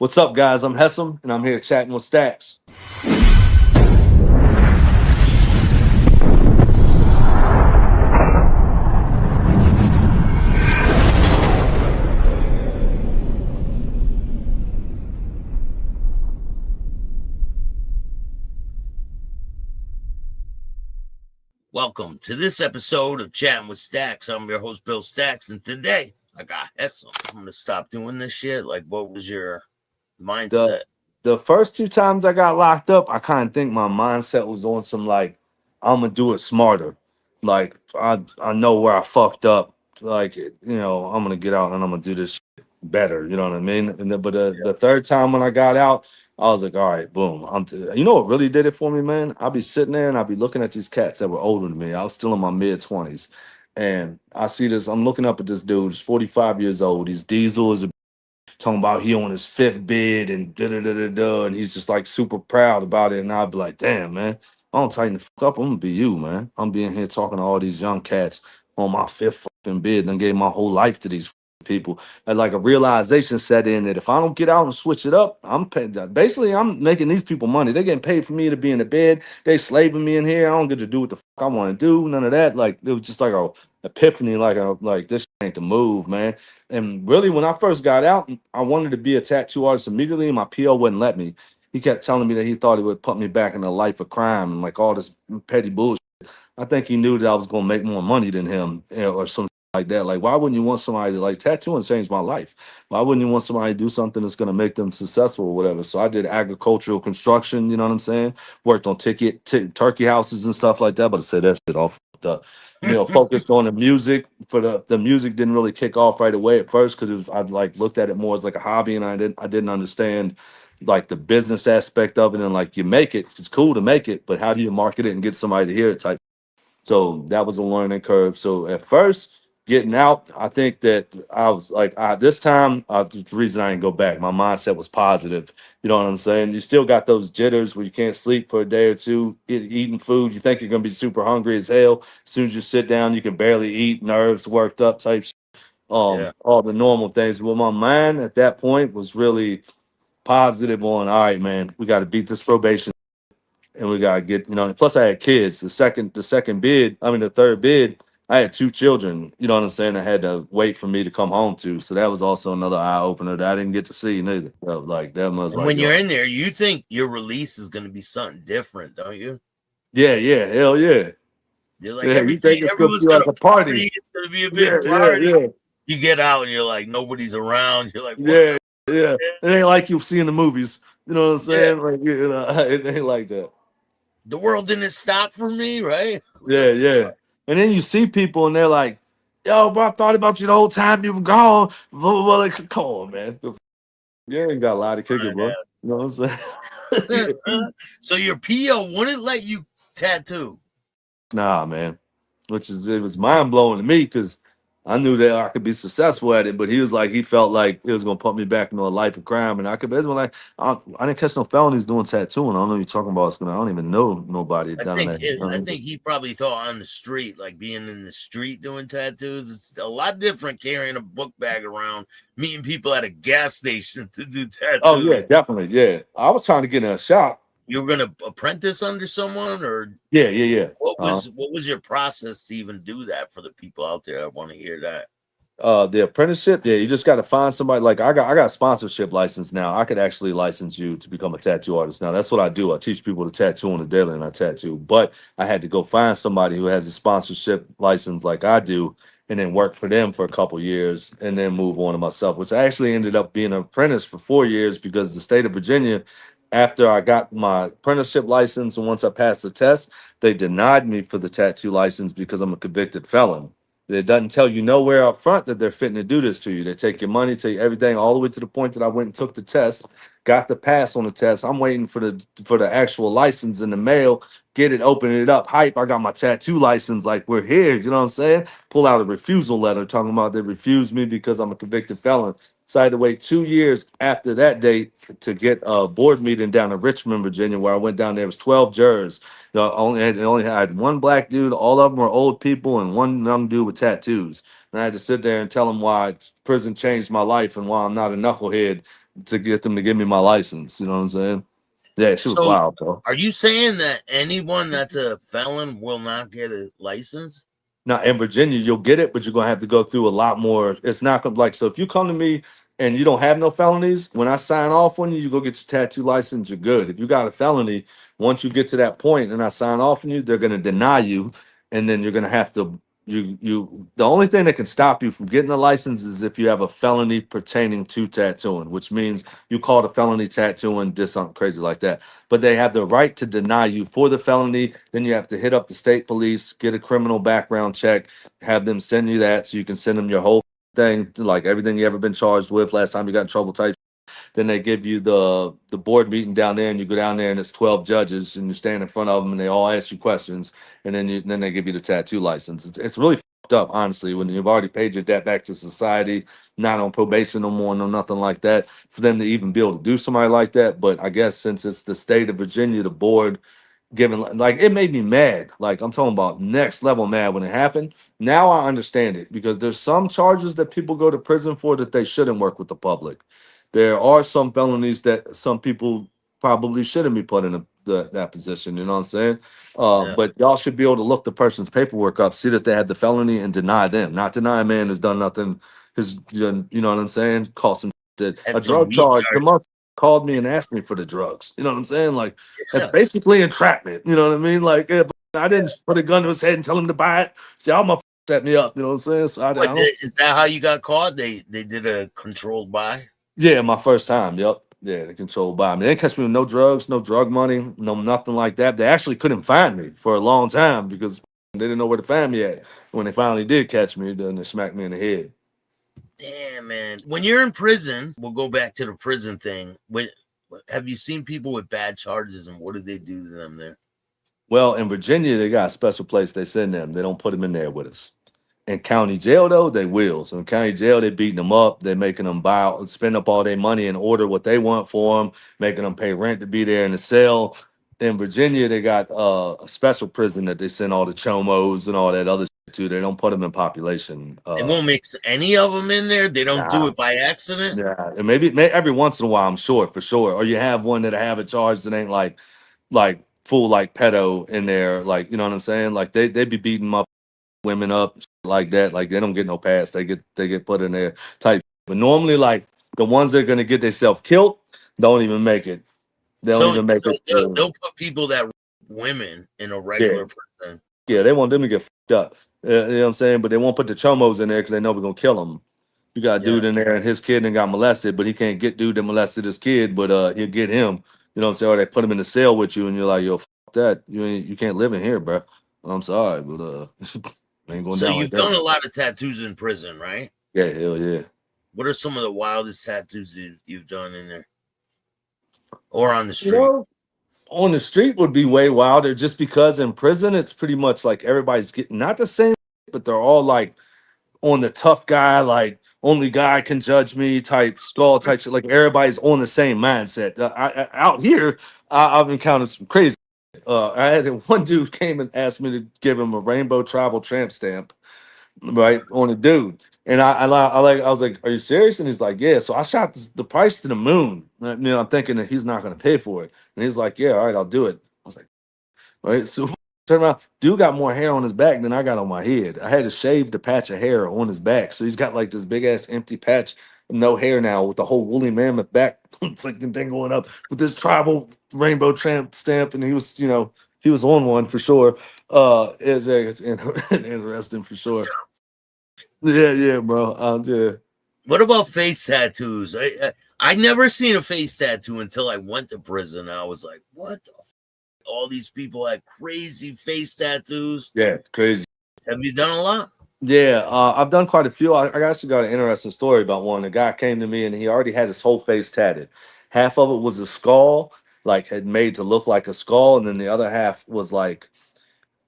What's up, guys? I'm Hessom, and I'm here chatting with Stacks. Welcome to this episode of Chatting with Stacks. I'm your host, Bill Stacks, and today I got Hessom. I'm going to stop doing this shit. Like, what was your mindset? The first two times I got locked up, I kind of think my mindset was on some like, I'm gonna do it smarter. Like I know where I fucked up. Like I'm gonna get out and I'm gonna do this shit better. You know what I mean? But the third time when I got out, I was like, all right, boom. You know what really did it for me, man? I'd be sitting there and I'd be looking at these cats that were older than me. I was still in my mid-20s. And I see this, I'm looking up at this dude, he's 45 years old. He's diesel as a talking about he on his fifth bid and da da da da da, and he's just like super proud about it. And I'd be like, damn, man, I don't tighten the fuck up. I'm gonna be you, man. I'm being here talking to all these young cats on my fifth fucking bid and gave my whole life to these people. And like a realization set in that if I don't get out and switch it up, I'm paying. Basically, I'm making these people money. They're getting paid for me to be in the bed. They slaving me in here. I don't get to do what the fuck I want to do. None of that. Like it was just like a epiphany. Like this ain't the move, man. And really, when I first got out, I wanted to be a tattoo artist immediately, and my PO wouldn't let me. He kept telling me that he thought it would put me back in a life of crime and like all this petty bullshit. I think he knew that I was gonna make more money than him, or something like that. Like, why wouldn't you want somebody to like tattooing changed my life? Why wouldn't you want somebody to do something that's gonna make them successful or whatever? So I did agricultural construction, you know what I'm saying? Worked on turkey houses and stuff like that, but I said that shit all fucked up. Focused on the music. For the music didn't really kick off right away at first because it was I like looked at it more as like a hobby, and I didn't understand like the business aspect of it. And like, you make it, it's cool to make it, but how do you market it and get somebody to hear it type. So that was a learning curve. So at first, getting out, I think that I was like, this time, the reason I didn't go back, my mindset was positive. You know what I'm saying? You still got those jitters where you can't sleep for a day or two, eating food. You think you're going to be super hungry as hell. As soon as you sit down, you can barely eat, nerves worked up type shit. All the normal things. Well, my mind at that point was really positive on, all right, man, we got to beat this probation and we gotta get, plus I had kids. The third bid, I had two children, you know what I'm saying, I had to wait for me to come home to. So that was also another eye opener that I didn't get to see neither. So, like that was and like, when you're in there, you think your release is going to be something different, don't you? yeah, hell yeah. You're like, Yeah, you think it's gonna everyone's be going like to a party. party. It's going to be a Yeah, big party. yeah. You get out and you're like, nobody's around. You're like, what Yeah, the yeah. fuck? It ain't like you see in the movies. You know what I'm Yeah, saying? Like, it ain't like that. the world didn't stop for me, right? Yeah. And then you see people and they're like, yo, bro, I thought about you the whole time you were gone. Blah, blah, blah. Like, come on, man. You ain't got a lot of kicking, bro. You know what I'm saying? So your PO wouldn't let you tattoo. Nah, man. It was mind blowing to me because I knew that I could be successful at it, but he was like, he felt like it was gonna put me back into a life of crime, and I could basically like, I didn't catch no felonies doing tattooing. I don't know what you're talking about. I don't even know nobody done that. I think he probably thought on the street, like being in the street doing tattoos. It's a lot different carrying a book bag around, meeting people at a gas station to do tattoos. Oh yeah, definitely. Yeah, I was trying to get in a shop. You were gonna apprentice under someone, or Yeah. what was your process to even do that for the people out there? I want to hear that. The apprenticeship, yeah, you just got to find somebody. Like I got a sponsorship license now. I could actually license you to become a tattoo artist. Now that's what I do. I teach people to tattoo on the daily, and I tattoo. But I had to go find somebody who has a sponsorship license like I do, and then work for them for a couple years, and then move on to myself. Which I actually ended up being an apprentice for 4 years because the state of Virginia, after I got my apprenticeship license and once I passed the test, they denied me for the tattoo license because I'm a convicted felon. It doesn't tell you nowhere up front that they're fitting to do this to you. They take your money, take everything, all the way to the point that I went and took the test, got the pass on the test. I'm waiting for the actual license in the mail, get it, open it up, hype. I got my tattoo license, like we're here. You know what I'm saying? Pull out a refusal letter talking about they refused me because I'm a convicted felon. So I had to wait 2 years after that date to get a board meeting down in Richmond, Virginia, where I went down. There was 12 jurors. Only had one black dude. All of them were old people, and one young dude with tattoos. And I had to sit there and tell them why prison changed my life and why I'm not a knucklehead to get them to give me my license. You know what I'm saying? Yeah, she was So, wild, though. are you saying that anyone that's a felon will not get a license? Now in Virginia, you'll get it, but you're gonna have to go through a lot more. It's not gonna like so. If you come to me and you don't have no felonies, when I sign off on you, you go get your tattoo license. You're good. If you got a felony, once you get to that point and I sign off on you, they're gonna deny you, and then you're gonna have to. You the only thing that can stop you from getting a license is if you have a felony pertaining to tattooing, which means you call it a felony tattooing, did something crazy like that. But they have the right to deny you for the felony. Then you have to hit up the state police, get a criminal background check, have them send you that so you can send them your whole thing, like everything you ever been charged with, last time you got in trouble type. Then they give you the board meeting down there, and you go down there, and it's 12 judges, and you stand in front of them, and they all ask you questions, and then they give you the tattoo license. It's really fucked up, honestly, when you've already paid your debt back to society, not on probation no more, no nothing like that, for them to even be able to do somebody like that. But I guess since it's the state of Virginia, the board giving like it made me mad. Like I'm talking about next level mad when it happened. Now I understand it because there's some charges that people go to prison for that they shouldn't work with the public. There are some felonies that some people probably shouldn't be put in that position. You know what I'm saying? Yeah. But y'all should be able to look the person's paperwork up, see that they had the felony, and deny them. Not deny a man who's done nothing. Because you know what I'm saying? Call some that a Has some drug meat charge. The charges. month called me and asked me for the drugs. You know what I'm saying? Like that's Yeah. basically entrapment. You know what I mean? Like yeah, but I didn't put a gun to his head and tell him to buy it. Y'all motherfuckers set me up. You know what I'm saying? So I What, don't. is that how you got caught? They did a controlled buy. Yeah, my first time. Yep. Yeah, the controlled buy. I mean, they didn't catch me with no drugs, no drug money, no nothing like that. They actually couldn't find me for a long time because they didn't know where to find me at. When they finally did catch me, then they smacked me in the head. Damn, man. When you're in prison, we'll go back to the prison thing. Have you seen people with bad charges and what do they do to them there? Well, in Virginia, they got a special place they send them. They don't put them in there with us. In county jail, though, they will. So in county jail, they beating them up. They're making them spend up all their money and order what they want for them, making them pay rent to be there in the cell. In Virginia, they got a special prison that they send all the chomos and all that other shit to. They don't put them in population. They won't mix any of them in there. They don't do Nah, it by accident. yeah, and maybe every once in a while, I'm sure for sure. Or you have one that have a charge that ain't like full like pedo in there, like you know what I'm saying? Like they be beating up women up like that. Like they don't get no pass. They get put in there type. But normally, like the ones that are gonna get themselves killed don't even make it. They don't So, even make so it. they'll put people that women in a Yeah, regular prison. yeah. They want them to get fucked up. You know what I'm saying? But they won't put the chomos in there because they know we're gonna kill them. You got a Yeah. dude in there and his kid and got molested, but he can't get dude that molested his kid, but he'll get him. You know what I'm saying? Or they put him in the cell with you, and you're like, yo, that you can't live in here, bro. I'm sorry, but it ain't going So down like you've that. done a lot of tattoos in prison, right? Yeah, hell yeah. What are some of the wildest tattoos you've done in there or on the You street? know, on the street would be way wilder just because in prison it's pretty much like everybody's getting not the same, but they're all like on the tough guy, like only God can judge me type skull type shit. Like everybody's on the same mindset. Out here, I've encountered some crazy. I had one dude came and asked me to give him a rainbow tribal tramp stamp, right, on a dude. And I was like, "Are you serious?" And he's like, "Yeah." So I shot the price to the moon. You know, I'm thinking that he's not going to pay for it, and he's like, "Yeah, all right, I'll do it." I was like, "Right." So turn around, dude got more hair on his back than I got on my head. I had to shave the patch of hair on his back, so he's got like this big ass empty patch, no hair now, with the whole woolly mammoth back flicking thing going up with this tribal rainbow tramp stamp, and he was, he was on one for sure. It's interesting for sure. Yeah, yeah, bro. Yeah. What about face tattoos? I never seen a face tattoo until I went to prison. I was like, what the all these people had crazy face tattoos. Yeah, it's crazy. Have you done a lot? Yeah, I've done quite a few. I actually got an interesting story about one. A guy came to me and he already had his whole face tatted. Half of it was a skull, like had made to look like a skull, and then the other half was like,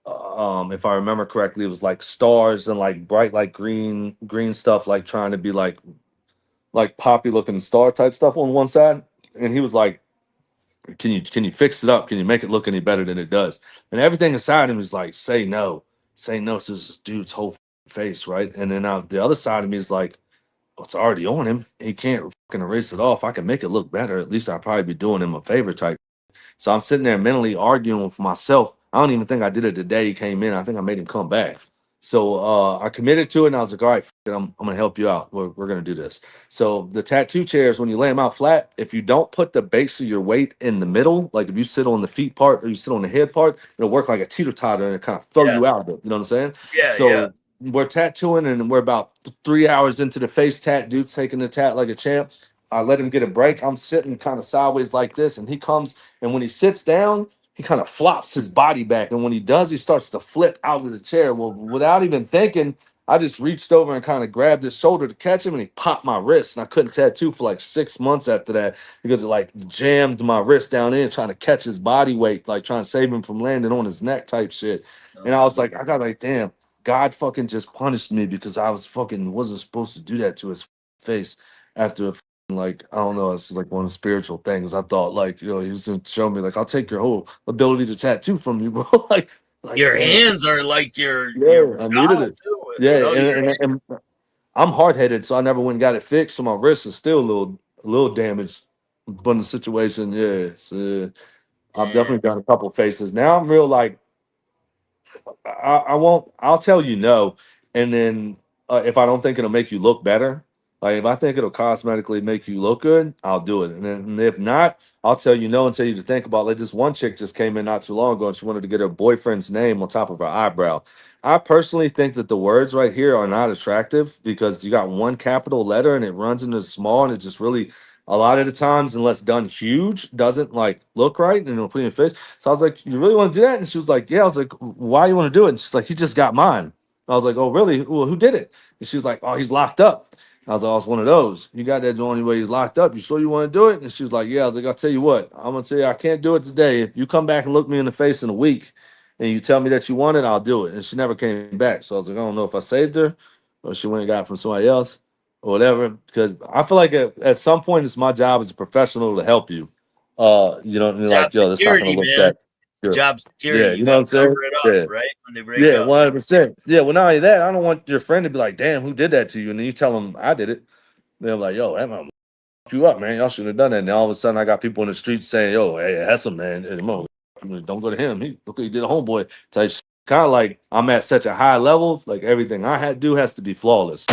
if I remember correctly, it was like stars and like bright, like green stuff, like trying to be like poppy looking star type stuff on one side. And he was like, can you fix it up? Can you make it look any better than it does? And everything inside him is like, say no. Say no to this dude's whole face, right? And then the other side of me is like, it's already on him. He can't fucking erase it off. I can make it look better. At least I'd probably be doing him a favor type. So I'm sitting there mentally arguing with myself. I don't even think I did it the day he came in. I think I made him come back. So I committed to it, and I was like, all right, I'm going to help you out. We're going to do this. So the tattoo chairs, when you lay them out flat, if you don't put the base of your weight in the middle, like if you sit on the feet part or you sit on the head part, it'll work like a teeter-totter and it kind of throw Yeah. you out of it. You know what I'm saying? Yeah. Yeah. So we're tattooing, and we're about 3 hours into the face tat. Dude's taking the tat like a champ. I let him get a break. I'm sitting kind of sideways like this, and he comes, and when he sits down, he kind of flops his body back. And when he does, he starts to flip out of the chair. Well, without even thinking, I just reached over and kind of grabbed his shoulder to catch him, and he popped my wrist. And I couldn't tattoo for like 6 months after that because it like jammed my wrist down in, trying to catch his body weight, like trying to save him from landing on his neck type shit. And I was like, I got like, damn, God fucking just punished me because I was fucking wasn't supposed to do that to his face after like I don't know, it's like one of the spiritual things. I thought like he was gonna show me like I'll take your whole ability to tattoo from you, bro. like Your damn, hands are like your yeah, I needed God it. too. Yeah, and I'm hard headed, so I never went and got it fixed. So my wrist is still a little damaged. But in the situation, yeah, I've Damn. definitely got a couple faces. Now I'm real like I won't. I'll tell you no, and then if I don't think it'll make you look better, like if I think it'll cosmetically make you look good, I'll do it. And if not, I'll tell you no and tell you to think about. Like this one chick just came in not too long ago, and she wanted to get her boyfriend's name on top of her eyebrow. I personally think that the words right here are not attractive because you got one capital letter and it runs into small, and it just really a lot of the times, unless done huge, doesn't like look right and it'll put in your face. So I was like, "You really want to do that?" And she was like, "Yeah." I was like, "Why you want to do it?" And she's like, "He just got mine." I was like, "Oh, really? Well, who did it?" And she was like, "Oh, he's locked up." I was like, "Oh, it's one of those. You got that joint where he's locked up. You sure you want to do it?" And she was like, "Yeah." I was like, "I'll tell you what. I'm gonna tell you, I can't do it today. If you come back and look me in the face in a week, and you tell me that you want it, I'll do it." And she never came back. So I was like, I don't know if I saved her or she went and got it from somebody else or whatever. Because I feel like at some point it's my job as a professional to help you. You know, and Job like, yo, that's not gonna security, look man. that good. Job security. Yeah, You you know got what to I'm cover saying? it up, Yeah. right? When they break Yeah, up. 100%. Yeah, well, not only that, I don't want your friend to be like, damn, who did that to you? And then you tell them I did it. They're like, yo, that man fucked you up, man. Y'all shouldn't have done that. And then all of a sudden I got people in the streets saying, yo, hey, Hessom, man. Hey, don't go to him. Look what he did a homeboy. Kind of like I'm at such a high level, like everything I had to do has to be flawless.